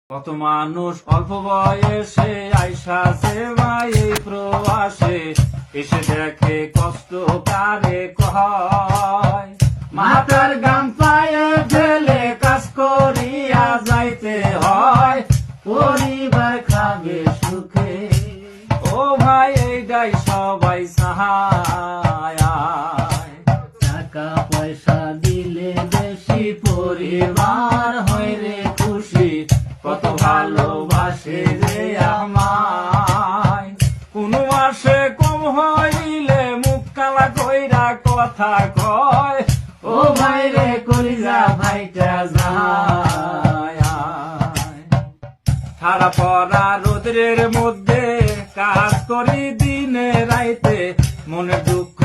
কত মানুষ অল্প বয়সে আইসাছে ভাই এই প্রবাসে, এসে দেখে কষ্ট কারে কয়। মাথার গাম পায়ে ফেলে কাজ করিয়া যাইতে হয়, পরিবার খাবে সুখে। ও ভাই এইটাই সবাই চাহায়, টাকা পয়সা দিলে বেশি পরিবার হয় রে খুশি, কত ভালোবাসে রে আমায়। কোন মাসে কম হইলে মুখ কালা কইরা কথা কয়, ও ভাই রে কলিজা ভাইটা যায়। সারা পড়া রোদ্রের মধ্যে কাজ করি দিনে রাইতে, মনে দুঃখ